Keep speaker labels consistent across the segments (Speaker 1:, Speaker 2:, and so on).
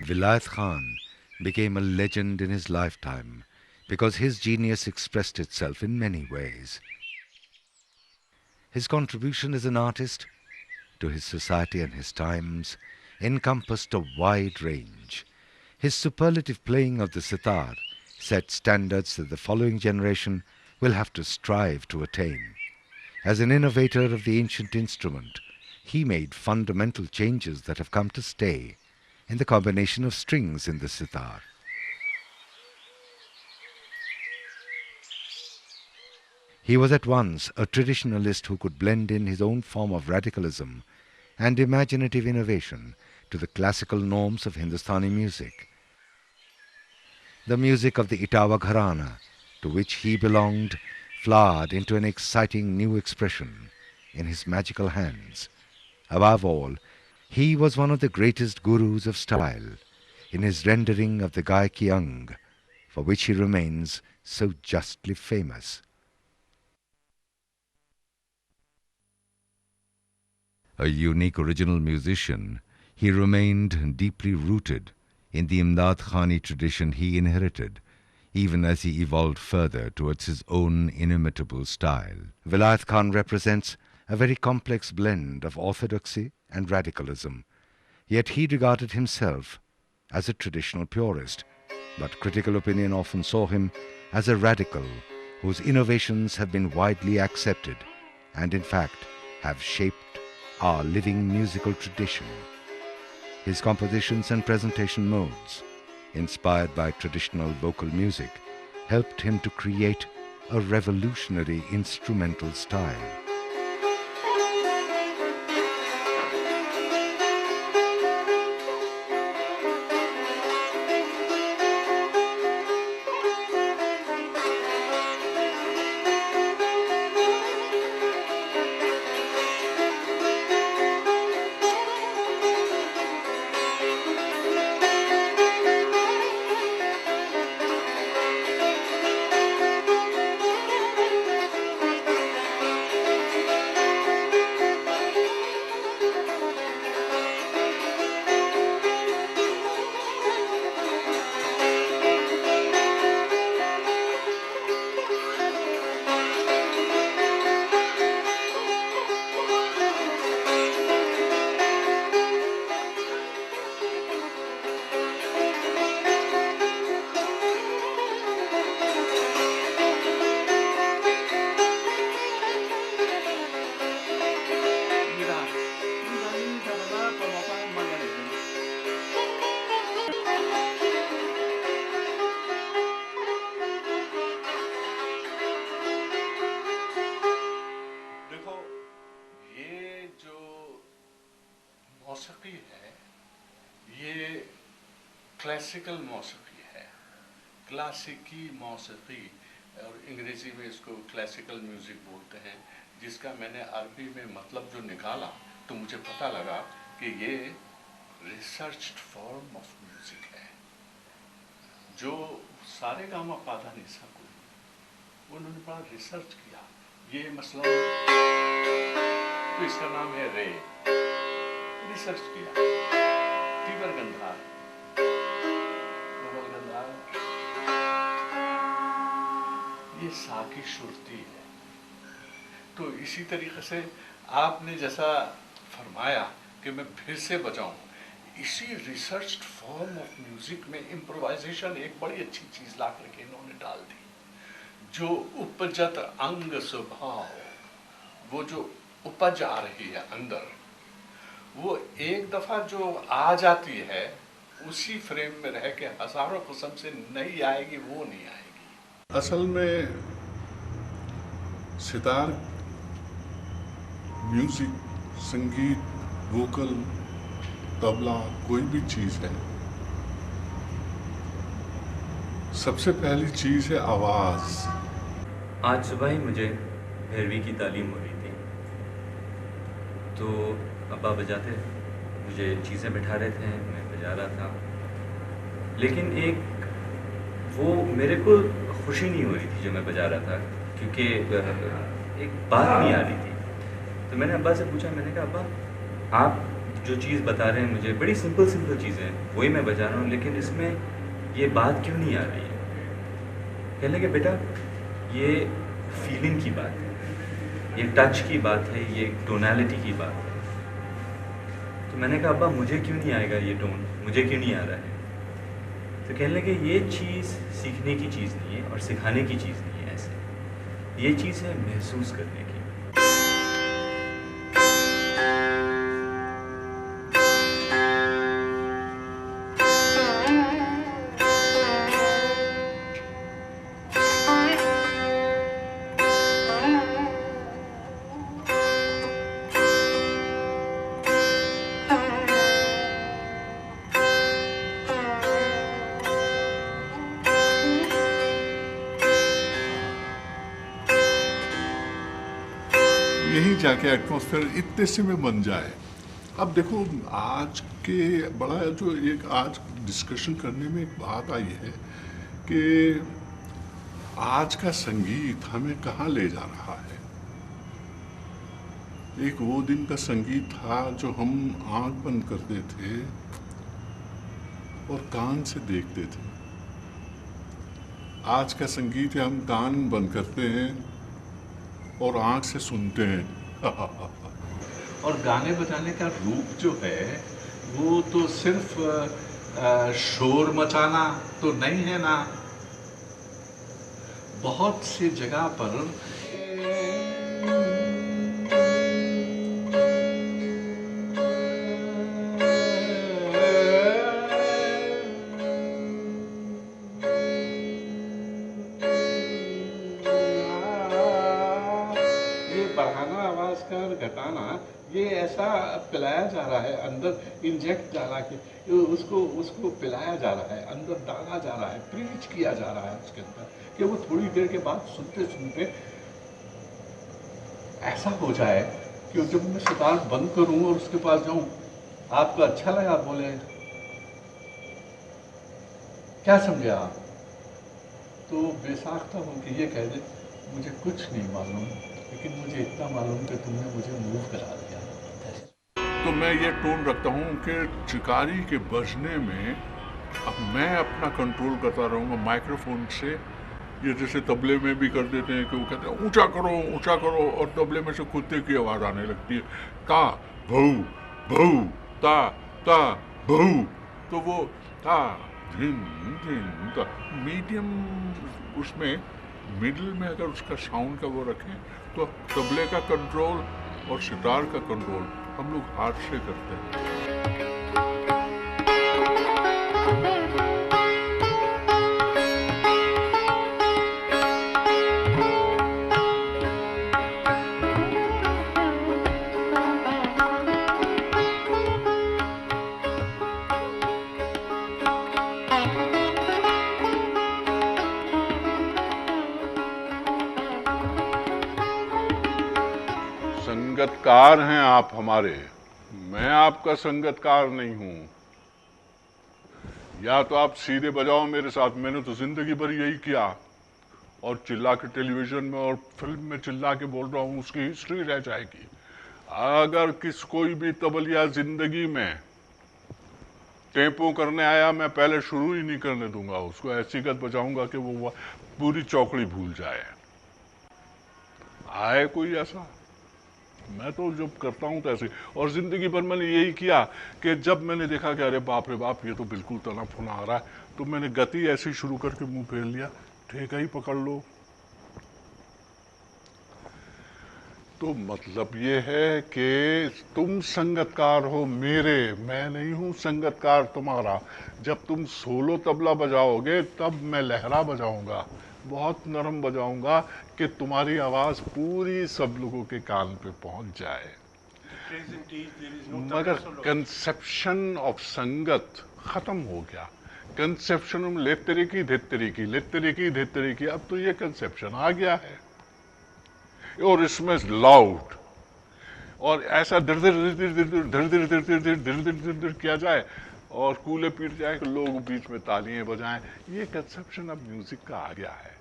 Speaker 1: Vilayat Khan became a legend in his lifetime because his genius expressed itself in many ways. His contribution as an artist to his society and his times encompassed a wide range. His superlative playing of the sitar set standards that the following generation will have to strive to attain. As an innovator of the ancient instrument, he made fundamental changes that have come to stay in the combination of strings in the sitar. He was at once a traditionalist who could blend in his own form of radicalism and imaginative innovation to the classical norms of Hindustani music. The music of the Itawa Gharana, to which he belonged, flowered into an exciting new expression in his magical hands. Above all, he was one of the greatest gurus of style in his rendering of the Gaiki Ang, for which he remains so justly famous. A unique original musician, he remained deeply rooted in the Imdad Khani tradition he inherited, even as he evolved further towards his own inimitable style. Vilayat Khan represents a very complex blend of orthodoxy and radicalism, yet he regarded himself as a traditional purist, but critical opinion often saw him as a radical whose innovations have been widely accepted and in fact have shaped our living musical tradition. His compositions and presentation modes, inspired by traditional vocal music, helped him to create a revolutionary instrumental style.
Speaker 2: मौसीकी है, ये classical मौसीकी है, क्लासिकी मौसीकी, और अंग्रेजी में इसको classical music बोलते हैं, जिसका मैंने अरबी में मतलब जो निकाला तो मुझे पता लगा कि ये रिसर्च्ड फॉर्म ऑफ म्यूज़िक है। जो सारे गामा पाधा निसा को उन्होंने बड़ा रिसर्च किया। ये मसलन तो इसका नाम है रे, रिसर्च किया। तीवर गंधार, प्रबल गंधार, ये सा की श्रुति है। तो इसी तरीके से आपने जैसा फरमाया कि मैं फिर से बजाऊं, इसी रिसर्च्ड फॉर्म ऑफ म्यूजिक में इम्प्रोवाइजेशन एक बड़ी अच्छी चीज ला करके इन्होंने डाल दी। जो उपजत अंग स्वभाव, वो जो उपज आ रही है अंदर, वो एक दफा जो आ जाती है उसी फ्रेम में रह के हजारों किस्म से नहीं आएगी, वो नहीं आएगी।
Speaker 3: असल में सितार म्यूजिक, संगीत, वोकल, तबला, कोई भी चीज है, सबसे पहली चीज है आवाज।
Speaker 4: आज सुबह ही मुझे भैरवी की तालीम हो रही थी, तो अब्बा बजाते, मुझे चीज़ें बिठा रहे थे, मैं बजा रहा था, लेकिन वो मेरे को खुशी नहीं हो रही थी जो मैं बजा रहा था, क्योंकि एक बात नहीं आ रही थी। तो मैंने अब्बा से पूछा, मैंने कहा अब्बा आप जो चीज़ बता रहे हैं मुझे, बड़ी सिंपल सिंपल चीज़ें हैं, वही मैं बजा रहा हूँ, लेकिन इसमें ये बात क्यों नहीं आ रही है? कहने लगे बेटा ये फीलिंग की बात है, ये टच की बात है, ये टोनैलिटी की बात है। तो मैंने कहा अब्बा मुझे क्यों नहीं आएगा ये टोन, मुझे क्यों नहीं आ रहा है? तो कहने लगे ये चीज़ सीखने की चीज़ नहीं है और सिखाने की चीज़ नहीं है, ऐसे ये चीज़ है महसूस करने की।
Speaker 3: यहीं जाके एटमॉस्फेयर इतने से में बन जाए। अब देखो आज के बड़ा जो एक आज डिस्कशन करने में एक बात आई है कि आज का संगीत हमें कहाँ ले जा रहा है। एक वो दिन का संगीत था जो हम आंख बंद करते थे और कान से देखते थे। आज का संगीत है हम कान बंद करते हैं और आंख से सुनते हैं।
Speaker 2: और गाने बजाने का रूप जो है वो तो सिर्फ शोर मचाना तो नहीं है ना। बहुत सी जगह पर बढ़ाना आवाज का और घटाना ये ऐसा पिलाया जा रहा है अंदर, इंजेक्ट डाला के उसको उसको पिलाया जा रहा है, अंदर डाला जा रहा है, प्रीच किया जा रहा है उसके अंदर कि वो थोड़ी देर के बाद सुनते सुनते ऐसा हो जाए कि जब मैं सितार बंद करूं और उसके पास जाऊं, आपको अच्छा लगा, बोले क्या समझे आप, तो बेसाख्ता होकर ये कह दे मुझे कुछ नहीं मालूम, लेकिन मुझे इतना मालूम कि तुमने मुझे मूव करा दिया।
Speaker 3: तो मैं ये टोन रखता हूँ कि चिकारी के बजने में अब मैं अपना कंट्रोल करता रहूँगा माइक्रोफोन से। ये जैसे तबले में भी कर देते हैं कि वो कहते हैं ऊंचा करो और तबले में से कुत्ते की आवाज़ आने लगती है, ता भऊ भऊ ता ता भऊ, तो वो ता धिन धिन ता। मीडियम उसमें मिडिल में अगर उसका साउंड का वो रखें तो तबले का कंट्रोल और सितार का कंट्रोल हम लोग हाथ से करते हैं। संगतकार हैं आप हमारे, मैं आपका संगतकार नहीं हूं। या तो आप सीधे बजाओ मेरे साथ, मैंने तो जिंदगी भर यही किया और चिल्ला के टेलीविजन में और फिल्म में चिल्ला के बोल रहा हूं, उसकी हिस्ट्री रह जाएगी। अगर कोई भी तबलिया जिंदगी में टेम्पो करने आया, मैं पहले शुरू ही नहीं करने दूंगा उसको, ऐसी गत बजाऊंगा कि वो पूरी चौकड़ी भूल जाए। आए कोई ऐसा, मैं तो जब करता हूँ तो ऐसे। और जिंदगी भर मैंने यही किया कि जब मैंने देखा कि अरे बाप रे बाप ये तो बिल्कुल तनाफुना आ रहा है, तो मैंने गति ऐसी शुरू करके मुंह फेर लिया, ठेका ही पकड़ लो। तो मतलब ये है कि तुम संगतकार हो मेरे, मैं नहीं हूं संगतकार तुम्हारा। जब तुम सोलो तबला बजाओगे तब मैं लहरा बजाऊंगा, बहुत नरम बजाऊंगा कि तुम्हारी आवाज पूरी सब लोगों के कान पे पहुंच जाए। मगर कंसेप्शन ऑफ संगत खत्म हो गया। कंसेप्शन लेतरी की धित्तरी की, लेतरी की धित्तरी की, अब तो ये कंसेप्शन आ गया है। और इसमें लाउड और ऐसा धर धर धर धर धर धर धर धर धर धर धर धर किया जाए और कूले पीट जाए कि लोग बीच में तालियां बजाएं, ये कंसेप्शन अब म्यूजिक का आ गया है।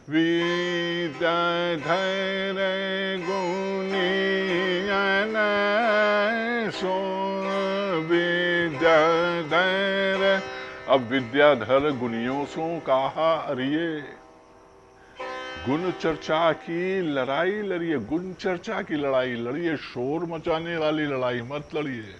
Speaker 3: विद्या धैर्य गुणी अब विद्याधर गुनियों सो कहा अरिये, गुण चर्चा की लड़ाई लड़िए, गुण चर्चा की लड़ाई लड़िए, शोर मचाने वाली लड़ाई मत लड़िए।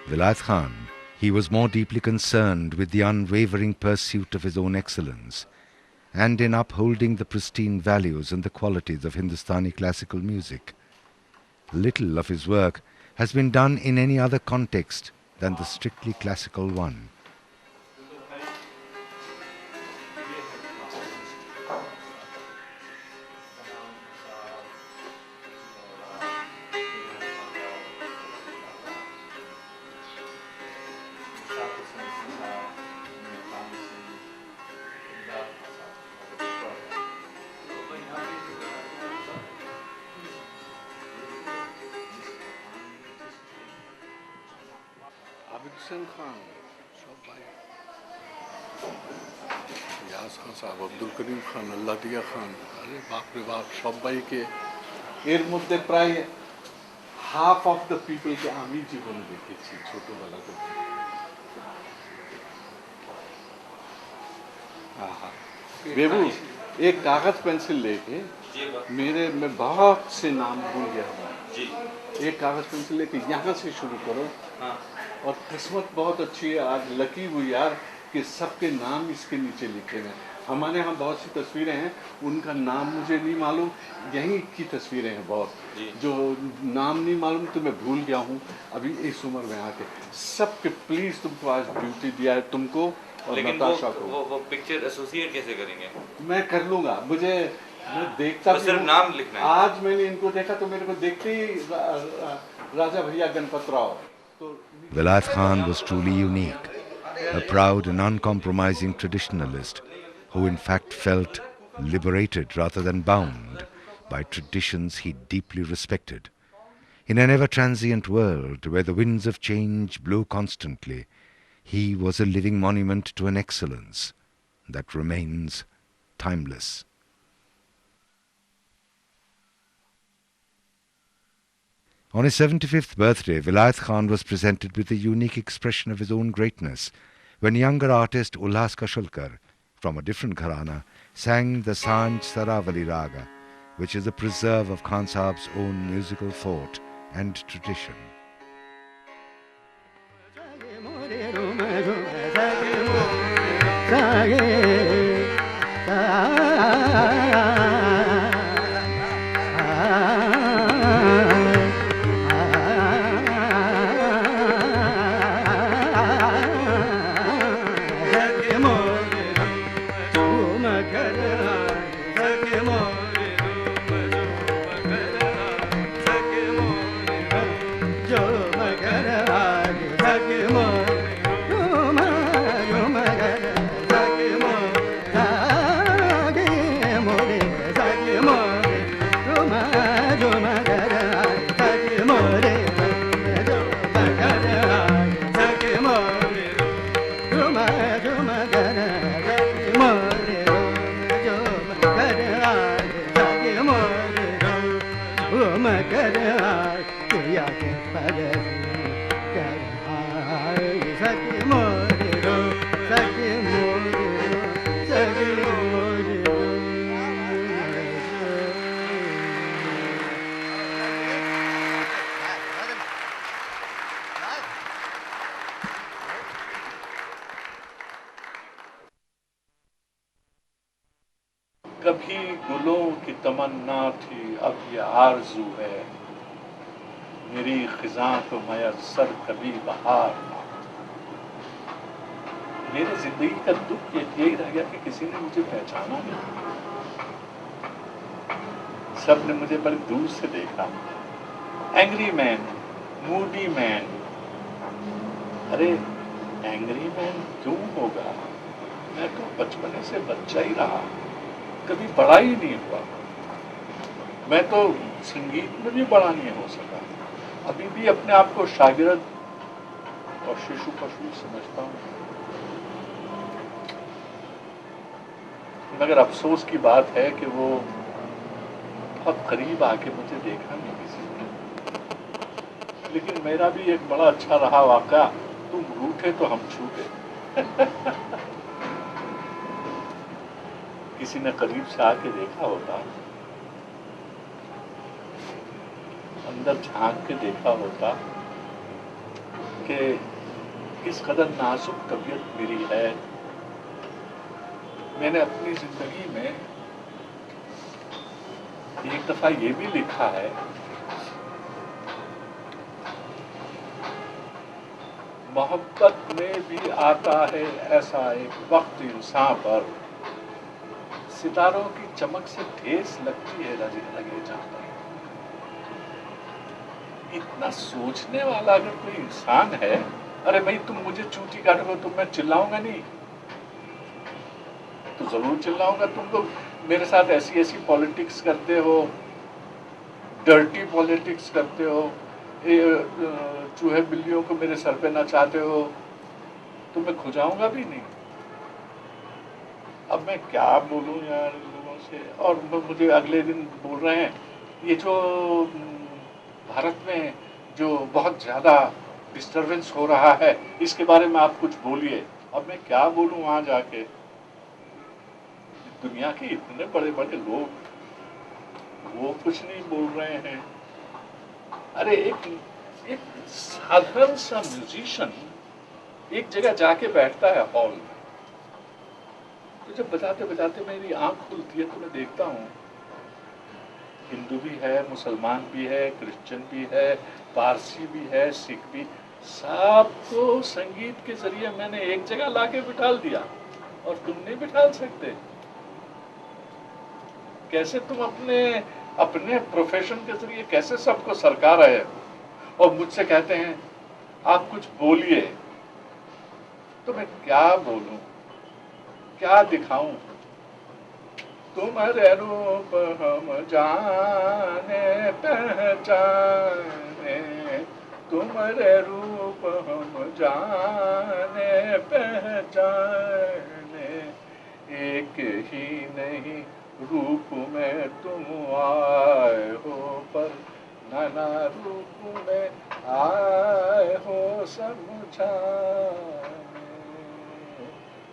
Speaker 1: Vilayat Khan, he was more deeply concerned with the unwavering pursuit of his own excellence and in upholding the pristine values and the qualities of Hindustani classical music. Little of his work has been done in any other context than the strictly classical one.
Speaker 2: Hussain Khan, सब भाई, यास खान साहब, अब्दुल करीम खान, अल्लाह दिया खान, अरे बाप रे बाप, सब भाई के এর মধ্যে প্রায় হাফ অফ দ্য পিপলকে আমি জীবনে দেখেছি ছোটবেলা থেকে। बेबू एक कागज पेंसिल लेके मैं बहुत से नाम भूल गया हूँ। एक कागज पेंसिल लेके यहाँ से शुरू करो। और किस्मत बहुत अच्छी है, आज लकी हुई यार कि सबके नाम इसके नीचे लिखे हैं। हमारे यहाँ बहुत सी तस्वीरें हैं, उनका नाम मुझे नहीं मालूम, यहीं की तस्वीरें हैं बहुत, जो नाम नहीं मालूम तो मैं भूल गया हूँ अभी इस उम्र में आके। सबके प्लीज तुमको आज ड्यूटी दिया है तुमको और नताशा को।
Speaker 4: वो पिक्चर एसोसिएट कैसे करेंगे?
Speaker 2: मैं कर लूँगा, मैं देखता
Speaker 4: तो सिर्फ नाम लिखना है।
Speaker 2: आज मैंने इनको देखा तो मेरे को देखते ही राजा भैया Ganpat Rao.
Speaker 1: Vilayat Khan was truly unique, a proud and uncompromising traditionalist who in fact felt liberated rather than bound by traditions he deeply respected. In an ever-transient world where the winds of change blow constantly, he was a living monument to an excellence that remains timeless. On his 75th birthday, Vilayat Khan was presented with a unique expression of his own greatness when younger artist Ulhas Kasholkar, from a different gharana, sang the Sanj Saravali Raga, which is a preserve of Khan Sahab's own musical thought and tradition.
Speaker 2: कभी गुलों की तमन्ना थी, अब ये आरज़ू है, मेरी ख़िज़ां को मयस्सर कभी बहार। मेरे जिंदगी का दुख यही रह गया कि किसी ने मुझे पहचाना नहीं। सब ने मुझे बड़े दूर से देखा। Angry man, Moody man. अरे एंग्री मैन क्यों होगा? मैं तो बचपने से बच्चा ही रहा, कभी बड़ा ही नहीं हुआ। मैं तो संगीत में भी बड़ा नहीं हो सका। अभी भी अपने आप को शागिर्द और शिशु पशु समझता हूँ। मगर अफसोस की बात है कि वो बहुत करीब आके मुझे देखा नहीं किसी ने। लेकिन मेरा भी एक बड़ा अच्छा रहा वाक़या, तुम रूठे तो हम छूटे। किसी ने करीब से आके देखा होता, अंदर झांक के देखा होता कि किस कदर नाजुक तबीयत मेरी है। मैंने अपनी जिंदगी में एक दफा ये भी लिखा है, मोहब्बत में भी आता है ऐसा एक वक्त इंसान पर, सितारों की चमक से ठेस लगती है लगे जाता है। इतना सोचने वाला अगर कोई इंसान है, अरे भाई तुम मुझे चूटी काटोगे तो मैं चिल्लाऊंगा नहीं? तो जरूर चिल्लाऊंगा। तुम लोग मेरे साथ ऐसी ऐसी पॉलिटिक्स करते हो, डर्टी पॉलिटिक्स करते हो, चूहे बिल्लियों को मेरे सर पे नचाते हो, तो मैं खुजाऊंगा भी नहीं। अब मैं क्या बोलूं यार इन लोगों से। और मुझे अगले दिन बोल रहे हैं ये जो भारत में जो बहुत ज्यादा डिस्टरबेंस हो रहा है इसके बारे में आप कुछ बोलिए। अब मैं क्या बोलूं वहां जाके? दुनिया के इतने बड़े बड़े लोग, वो कुछ नहीं बोल रहे हैं। अरे एक साधारण सा म्यूजिशियन एक जगह जाके बैठता है हॉल में, तो जब बजाते बजाते मेरी आंख खुलती है तो मैं देखता हूँ हिंदू भी है, मुसलमान भी है, क्रिश्चियन भी है, पारसी भी है, सिख भी, सबको संगीत के जरिए मैंने एक जगह लाके बिठाल दिया। और तुम नहीं बिठाल सकते? कैसे तुम अपने अपने प्रोफेशन के जरिए कैसे सबको सरका रहे हो और मुझसे कहते हैं आप कुछ बोलिए? तो मैं क्या बोलूं, क्या दिखाऊं? तुम्हारे रूप हम जाने पहचाने, तुम्हारे रूप हम जाने पहचाने, एक ही नहीं रूप में तुम आए हो, पर नाना रूप में आए हो समझाने।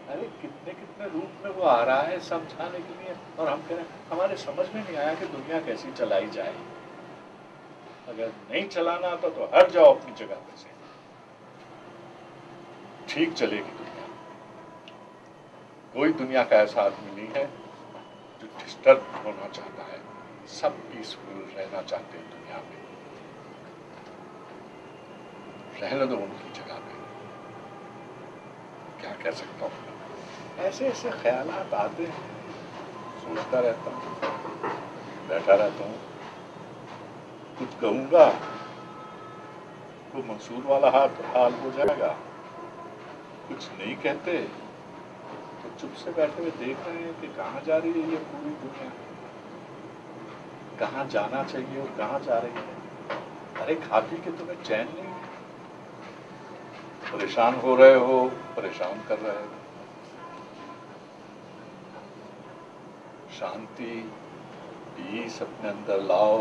Speaker 2: अरे कितने कितने रूप में वो आ रहा है समझाने के लिए, और हम कह रहे हैं हमारे समझ में नहीं आया कि दुनिया कैसी चलाई जाए। अगर नहीं चलाना आता तो हट जाओ अपनी जगह पे से, ठीक चलेगी दुनिया। कोई दुनिया का ऐसा आदमी नहीं है जो डिस्टर्ब होना चाहता है। सब पीसफुल रहना चाहते हैं दुनिया में। रहने दो उनकी जगह पे। क्या कह सकता हूँ? ऐसे ऐसे ख्यालात आते हैं, सोचता रहता हूँ, बैठा रहता हूँ। कुछ कहूँगा तो मंसूर वाला हाल हो जाएगा, कुछ नहीं कहते तो चुप से बैठे हुए देख रहे हैं कि कहाँ जा रही है ये पूरी दुनिया, कहाँ जाना चाहिए और कहाँ जा रही है। अरे खा पी के तुम्हें चैन नहीं, परेशान हो रहे हो, परेशान कर रहे हो। शांति, पीस अपने अंदर लाओ।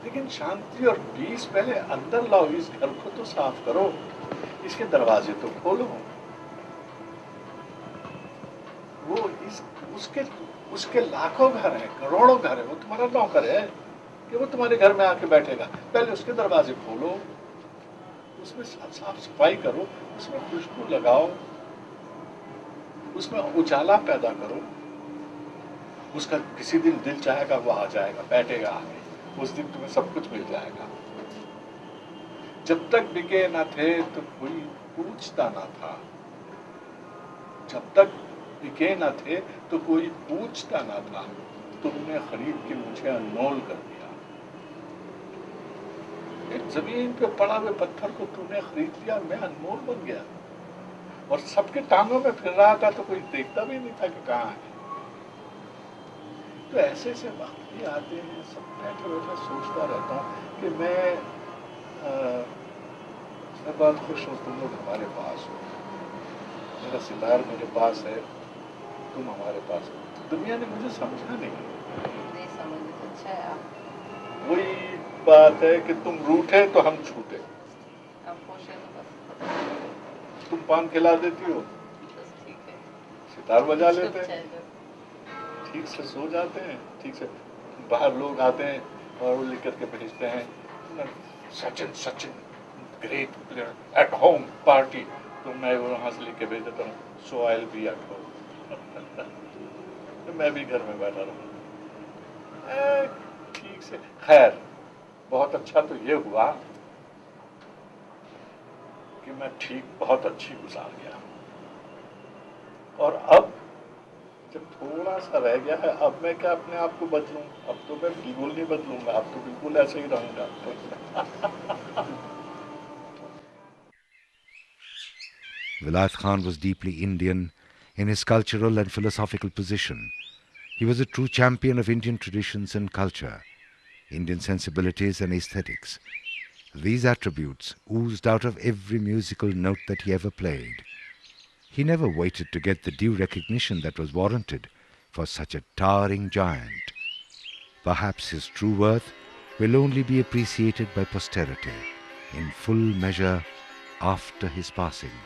Speaker 2: लेकिन शांति और पीस पहले अंदर लाओ। इस घर को तो साफ करो, इसके दरवाजे तो खोलो। वो उसके लाखों घर हैं, करोड़ों घर है, वो तुम्हारा नौकर है कि वो तुम्हारे घर में आके बैठेगा? पहले उसके दरवाजे खोलो, उसमें साफ सफाई करो, उसमें खुशबू लगाओ, उसमें उजाला पैदा करो। उसका किसी दिन दिल चाहेगा वो आ जाएगा, बैठेगा आके, उस दिन तुम्हें सब कुछ मिल जाएगा। जब तक बिके ना थे तो कोई पूछता ना था। जब तक बिके ना थे तो कोई पूछता ना था। तुमने खरीद के मुझे अनमोल कर दिया। एक जमीन पे पड़ा हुए पत्थर को तूने खरीद लिया, मैं अनमोल बन गया। और सबके टांगों में फिर रहा था तो कोई देखता भी नहीं था कि कहाँ है। तो ऐसे ऐसे वक्त भी आते हैं। सब मैं सोचता रहता हूँ कि मैं बहुत खुश हूँ तुम लोग हमारे पास हो। मेरा सितार मेरे पास है, तुम हमारे पास हो। दुनिया ने मुझे समझा नहीं
Speaker 5: समझ। अच्छा है आप।
Speaker 2: वही बात है कि तुम रूठे तो हम छूटे।
Speaker 5: आप खुश हैं तो बस
Speaker 2: तुम पान खिला देती हो,
Speaker 5: बस ठीक है।
Speaker 2: सितार बजा लेते हैं,
Speaker 5: चाहिए
Speaker 2: ठीक से सो जाते हैं, ठीक से बाहर लोग आते हैं और वो लिख करके भेजते हैं Sachin Sachin great player at home party. तो मैं वहाँ से लिख के भेज देता हूँ so I will be at home. तो मैं भी घर में बैठा रहूँ ठीक से। खैर बहुत अच्छा तो ये हुआ कि मैं ठीक बहुत अच्छी गुजार गया। और अब जब थोड़ा सा रह गया है, अब मैं क्या अपने आप को बदलूं? अब तो मैं बिल्कुल नहीं बदलूंगा, अब तो बिल्कुल ऐसे ही रहूंगा।
Speaker 1: Vilayat Khan was deeply Indian in his cultural and philosophical position. He was a true champion of Indian traditions and culture, Indian sensibilities and aesthetics. These attributes oozed out of every musical note that he ever played. He never waited to get the due recognition that was warranted for such a towering giant. Perhaps his true worth will only be appreciated by posterity in full measure after his passing.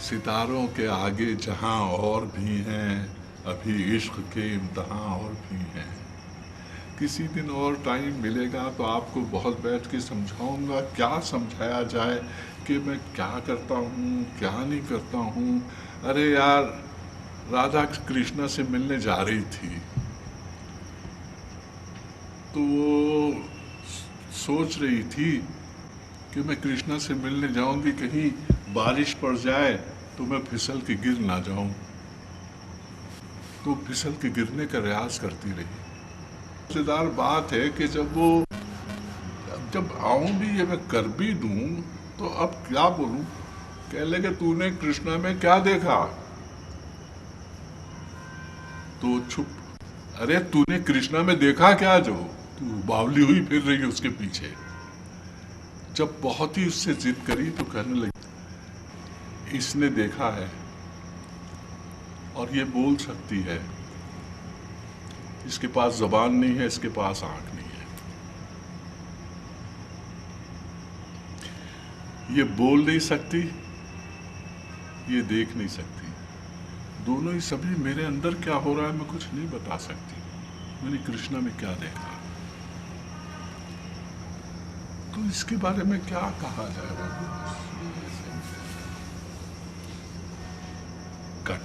Speaker 3: सितारों के आगे जहां और भी हैं, अभी इश्क के इम्तहान और भी हैं। किसी दिन और टाइम मिलेगा तो आपको बहुत बैठ के समझाऊंगा, क्या समझाया जाए कि मैं क्या करता हूँ क्या नहीं करता हूँ। अरे यार, राधा कृष्णा से मिलने जा रही थी तो वो सोच रही थी कि मैं कृष्णा से मिलने जाऊंगी, कहीं बारिश पड़ जाए तो मैं फिसल के गिर ना जाऊं। तो फिसल के गिरने का रियाज करती रही। मजेदार बात है कि जब आऊं भी, ये मैं कर भी दूं तो अब क्या बोलूं। कह लगे तूने कृष्णा में क्या देखा? तो चुप। अरे तूने कृष्णा में देखा क्या जो तू बावली हुई फिर रही है उसके पीछे? जब बहुत ही उससे जिद करी तो कहने लगी इसने देखा है और ये बोल सकती है। इसके पास जबान नहीं है, इसके पास आंख नहीं है। ये बोल नहीं सकती, ये देख नहीं सकती। दोनों ही सभी मेरे अंदर क्या हो रहा है मैं कुछ नहीं बता सकती। मैंने कृष्णा में क्या देखा, तो इसके बारे में क्या कहा जाए बाबू? कट।